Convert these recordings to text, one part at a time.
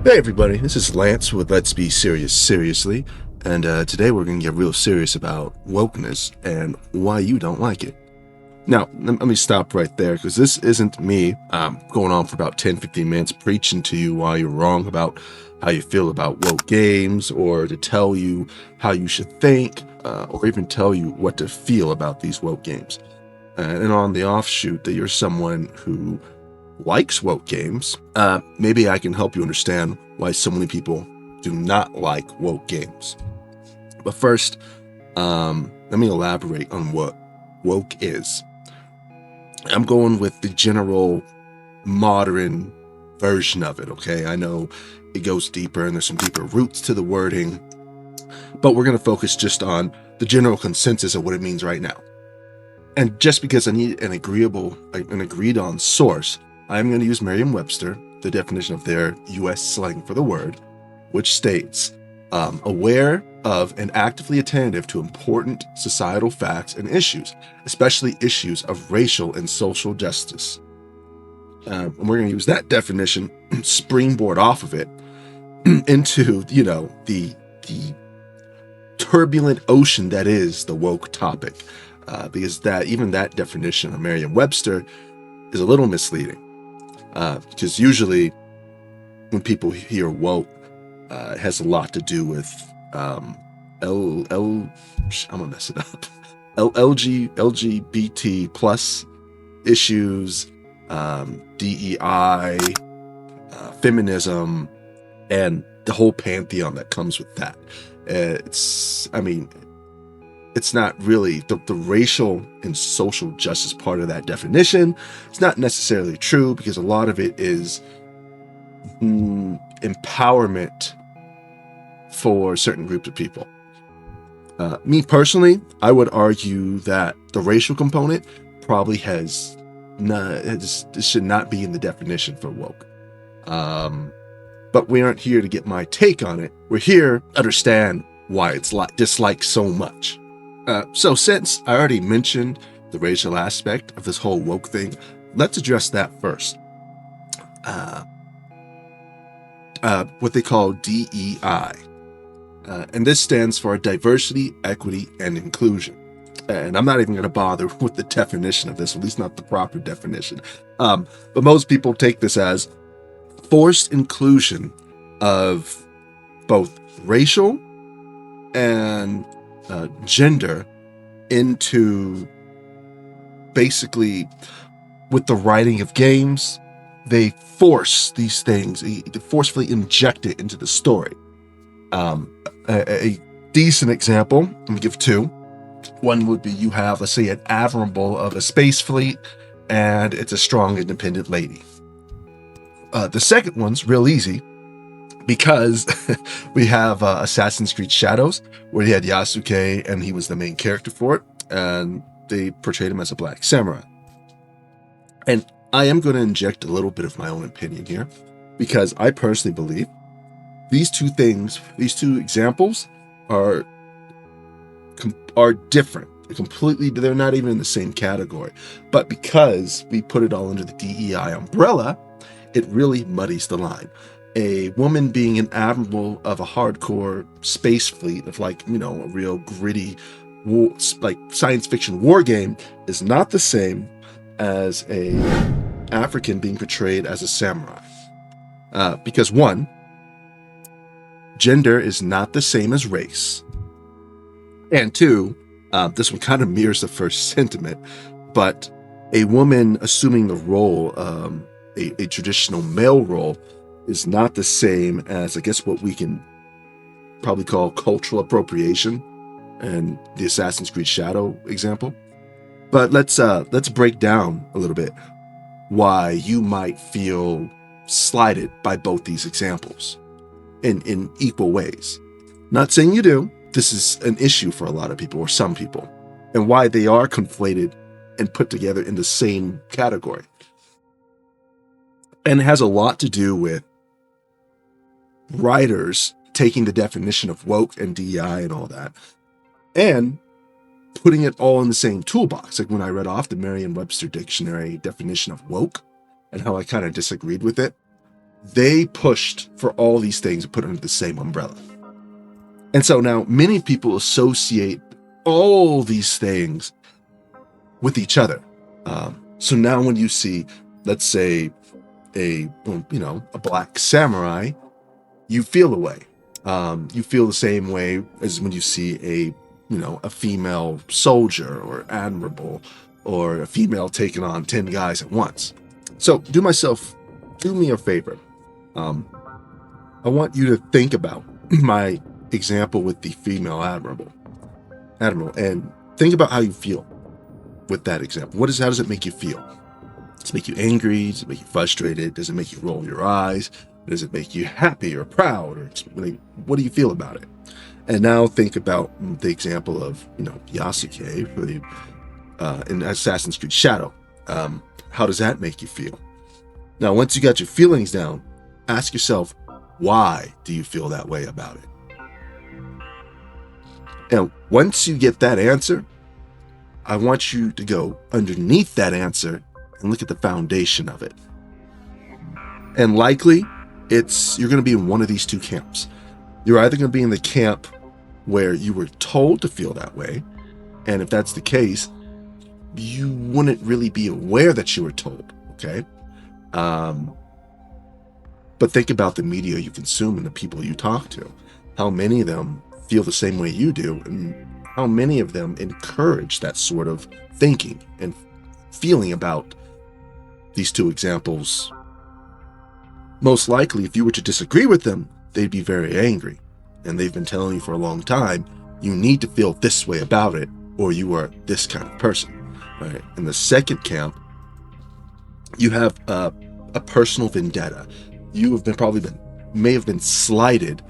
Hey everybody, this is Lance with Let's Be Serious Seriously, and today we're going to get real serious about wokeness and why you don't like it. Now, let me stop right there, because this isn't me going on for about 10-15 minutes preaching to you why you're wrong about how you feel about woke games, or to tell you how you should think, or even tell you what to feel about these woke games. And on the offshoot that you're someone who likes woke games, maybe I can help you understand why so many people do not like woke games. But first, let me elaborate on what woke is. I'm going with the general modern version of it, okay? I know it goes deeper and there's some deeper roots to the wording, but we're going to focus just on the general consensus of what it means right now. And just because I need an agreed on source, I'm going to use Merriam-Webster, the definition of their U.S. slang for the word, which states, aware of and actively attentive to important societal facts and issues, especially issues of racial and social justice. And we're going to use that definition, springboard off of it, into, the turbulent ocean that is the woke topic. Because that definition of Merriam-Webster is a little misleading. Because usually when people hear woke, it has a lot to do with I'm gonna mess it up. LGBT plus issues, DEI, feminism, and the whole pantheon that comes with that. It's not really the racial and social justice part of that definition. It's not necessarily true, because a lot of it is empowerment for certain groups of people. Me personally, I would argue that the racial component probably should not be in the definition for woke. But we aren't here to get my take on it. We're here to understand why it's disliked so much. So since I already mentioned the racial aspect of this whole woke thing, let's address that first. What they call DEI. And this stands for diversity, equity, and inclusion. And I'm not even going to bother with the definition of this, at least not the proper definition. But most people take this as forced inclusion of both racial and gender into, basically, with the writing of games, they force these things, they forcefully inject it into the story. A decent example, let me give two. One would be, you have, let's say, an admiral of a space fleet, and it's a strong, independent lady. The second one's real easy, because we have Assassin's Creed Shadows, where he had Yasuke, and he was the main character for it, and they portrayed him as a black samurai. And I am going to inject a little bit of my own opinion here, because I personally believe these two examples are different. They're not even in the same category. But because we put it all under the DEI umbrella, it really muddies the line. A woman being an admiral of a hardcore space fleet of, a real gritty science fiction war game is not the same as a African being portrayed as a samurai. Because one, gender is not the same as race. And two, this one kind of mirrors the first sentiment, but a woman assuming the role, a traditional male role, is not the same as, I guess, what we can probably call cultural appropriation and the Assassin's Creed Shadow example. But let's break down a little bit why you might feel slighted by both these examples in equal ways. Not saying you do. This is an issue for a lot of people, or some people, and why they are conflated and put together in the same category. And it has a lot to do with writers taking the definition of woke and DEI and all that, and putting it all in the same toolbox. Like when I read off the Merriam-Webster dictionary definition of woke and how I kind of disagreed with it, they pushed for all these things and put under the same umbrella. And so now many people associate all these things with each other. So now when you see, let's say, a black samurai, you feel a way. You feel the same way as when you see a female soldier or admiral, or a female taking on 10 guys at once. So do me a favor. I want you to think about my example with the female admiral, and think about how you feel with that example. How does it make you feel? Does it make you angry? Does it make you frustrated? Does it make you roll your eyes? Does it make you happy or proud? Or what do you feel about it? And now think about the example of Yasuke for in Assassin's Creed Shadow. How does that make you feel? Now, once you got your feelings down, ask yourself, why do you feel that way about it? And once you get that answer, I want you to go underneath that answer and look at the foundation of it. And likely, you're going to be in one of these two camps. You're either going to be in the camp where you were told to feel that way, and if that's the case, you wouldn't really be aware that you were told, okay? But think about the media you consume and the people you talk to. How many of them feel the same way you do, and how many of them encourage that sort of thinking and feeling about these two examples? Most likely, if you were to disagree with them, they'd be very angry. And they've been telling you for a long time, you need to feel this way about it, or you are this kind of person. Right? In the second camp, you have a personal vendetta. You have may have been slighted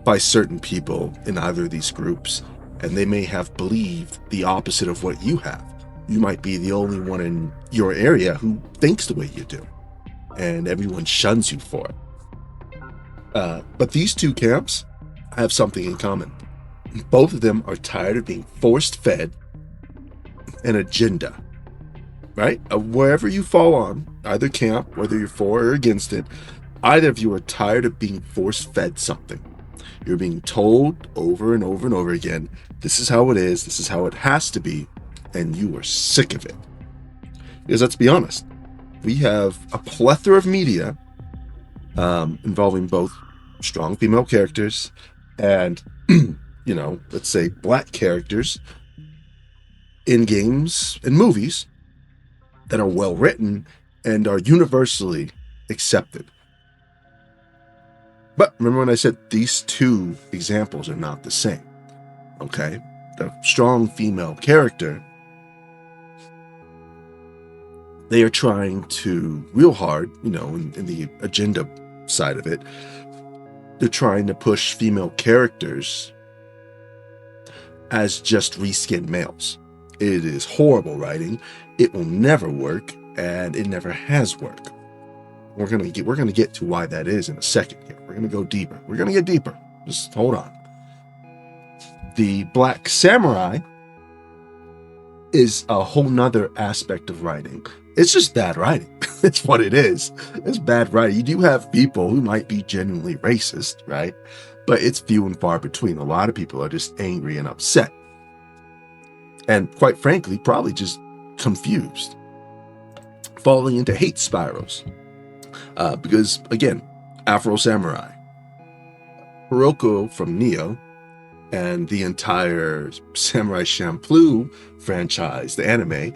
by certain people in either of these groups, and they may have believed the opposite of what you have. You might be the only one in your area who thinks the way you do, and everyone shuns you for it. But these two camps have something in common. Both of them are tired of being force-fed an agenda, right? Wherever you fall on, either camp, whether you're for or against it, either of you are tired of being force-fed something. You're being told over and over and over again, this is how it is, this is how it has to be, and you are sick of it. Because let's be honest, we have a plethora of media involving both strong female characters and, let's say black characters in games and movies that are well written and are universally accepted. But remember when I said these two examples are not the same, okay? The strong female character, they are trying to, real hard, in the agenda side of it, they're trying to push female characters as just reskinned males. It is horrible writing. It will never work, and it never has worked. We're gonna get to why that is in a second here. We're gonna go deeper. We're gonna get deeper. Just hold on. The Black Samurai is a whole nother aspect of writing. It's just bad writing. It's what it is. It's bad writing. You do have people who might be genuinely racist, right? But it's few and far between. A lot of people are just angry and upset. And quite frankly, probably just confused. Falling into hate spirals. Because, again, Afro Samurai, Hiroko from Nioh, and the entire Samurai Champloo franchise, the anime,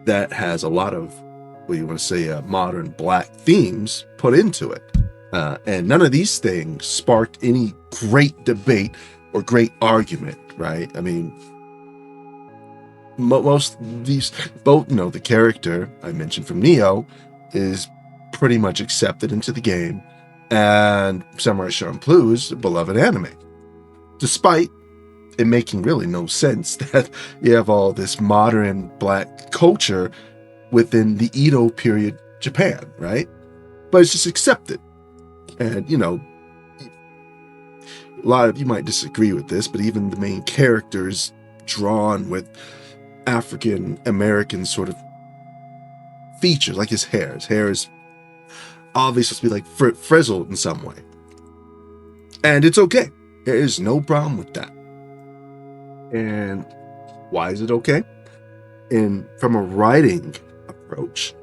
that has a lot of, modern black themes put into it. And none of these things sparked any great debate or great argument, right? I mean, most these, the character I mentioned from Nioh is pretty much accepted into the game, and Samurai Champloo is a beloved anime, despite it making really no sense that you have all this modern black culture within the Edo period Japan, right? But it's just accepted. And, a lot of you might disagree with this, but even the main character is drawn with African American sort of features, like his hair. His hair is obviously supposed to be like frizzled in some way. And it's okay. There is no problem with that. And why is it okay? And from a writing approach,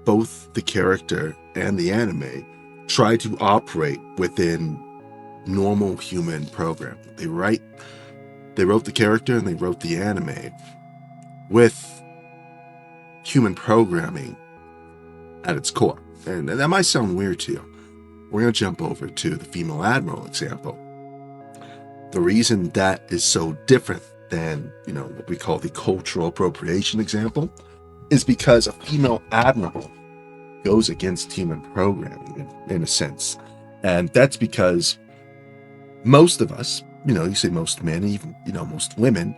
both the character and the anime try to operate within normal human programming. They wrote the character and they wrote the anime with human programming at its core. And that might sound weird to you. We're going to jump over to the female admiral example. The reason that is so different than, what we call the cultural appropriation example is because a female admiral goes against human programming in a sense. And that's because most of us, you say most men, even, most women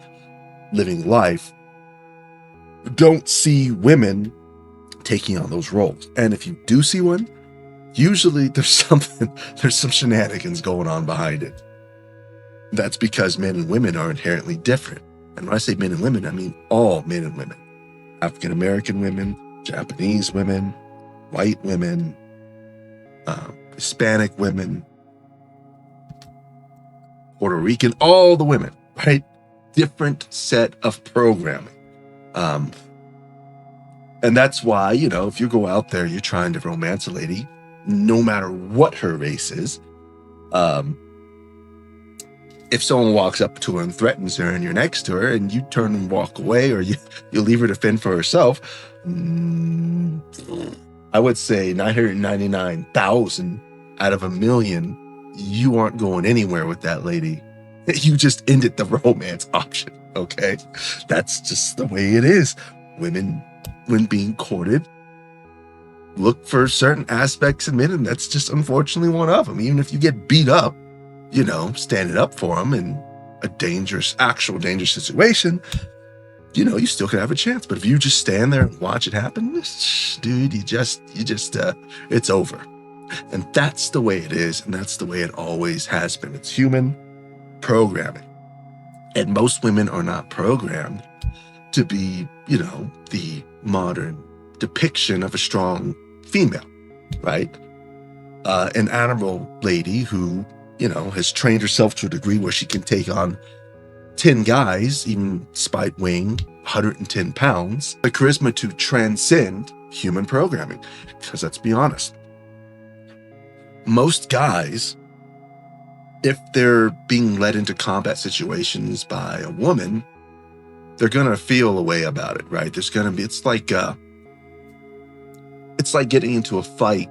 living life don't see women taking on those roles. And if you do see one, usually there's some shenanigans going on behind it. That's because men and women are inherently different. And when I say men and women, I mean all men and women. African-American women, Japanese women, white women, Hispanic women, Puerto Rican, all the women, right? Different set of programming. And that's why, if you go out there, you're trying to romance a lady, no matter what her race is, if someone walks up to her and threatens her and you're next to her and you turn and walk away, or you leave her to fend for herself, I would say 999,000 out of a million, you aren't going anywhere with that lady. You just ended the romance option, okay? That's just the way it is. Women, when being courted, look for certain aspects in men, and that's just unfortunately one of them. Even if you get beat up, standing up for them in a actual dangerous situation, you still could have a chance. But if you just stand there and watch it happen, dude, it's over. And that's the way it is, and that's the way it always has been. It's human programming. And most women are not programmed to be, the modern depiction of a strong female, right? An admirable lady who, has trained herself to a degree where she can take on 10 guys, even despite weighing 110 pounds, the charisma to transcend human programming. Because let's be honest, most guys, if they're being led into combat situations by a woman, they're going to feel a way about it, right? There's going to be, it's like getting into a fight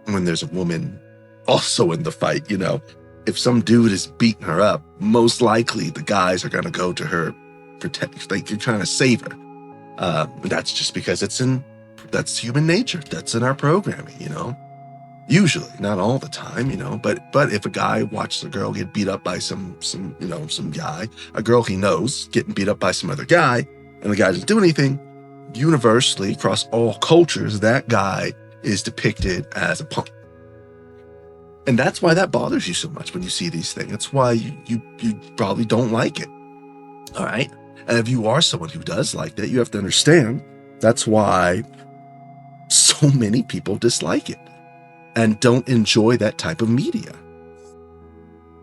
when there's a woman also in the fight, If some dude is beating her up, most likely the guys are going to go to her, like you're trying to save her. That's just because that's human nature. That's in our programming, Usually, not all the time, but if a guy watches a girl get beat up by some guy, a girl he knows getting beat up by some other guy, and the guy doesn't do anything, universally across all cultures, that guy is depicted as a punk. And that's why that bothers you so much when you see these things. That's why you probably don't like it. All right. And if you are someone who does like that, you have to understand that's why so many people dislike it and don't enjoy that type of media.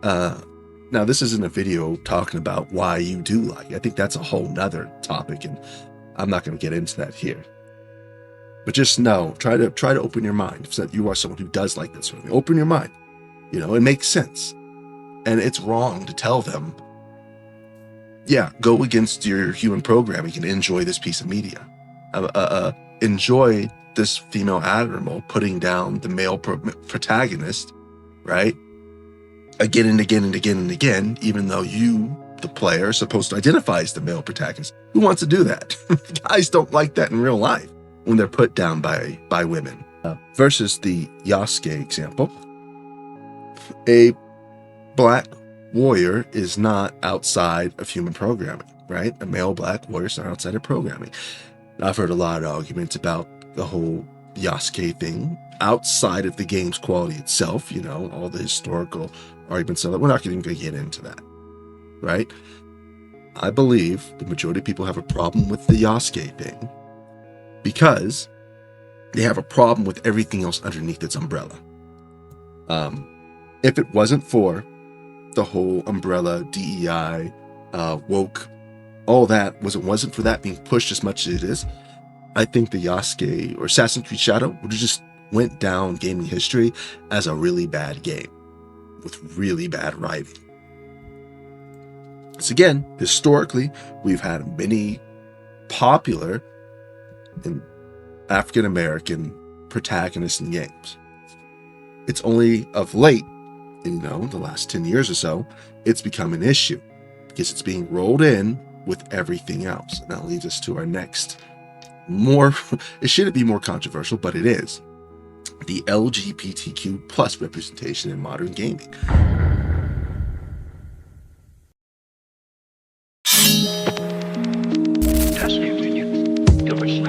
Now, this isn't a video talking about why you do like it. I think that's a whole nother topic, and I'm not going to get into that here. But just know, try to open your mind. If you are someone who does like this sort of thing, open your mind. It makes sense. And it's wrong to tell them, yeah, go against your human programming and enjoy this piece of media. Enjoy this female admiral putting down the male protagonist, right? Again and again and again and again, even though you, the player, are supposed to identify as the male protagonist. Who wants to do that? Guys don't like that in real life when they're put down by women. Versus the Yasuke example, a black warrior is not outside of human programming, right? A male black warrior is not outside of programming. I've heard a lot of arguments about the whole Yasuke thing outside of the game's quality itself, all the historical arguments of it. We're not even going to get into that, right? I believe the majority of people have a problem with the Yasuke thing because they have a problem with everything else underneath its umbrella. If it wasn't for the whole umbrella, DEI, woke, all that, wasn't for that being pushed as much as it is, I think the Yasuke or Assassin's Creed Shadow would have just went down gaming history as a really bad game with really bad writing. So again, historically, we've had many popular and African American protagonists in games. It's only of late, the last 10 years or so, it's become an issue because it's being rolled in with everything else. And that leads us to our next it shouldn't be more controversial, but it is. The LGBTQ plus representation in modern gaming. Fascinating. Your personality.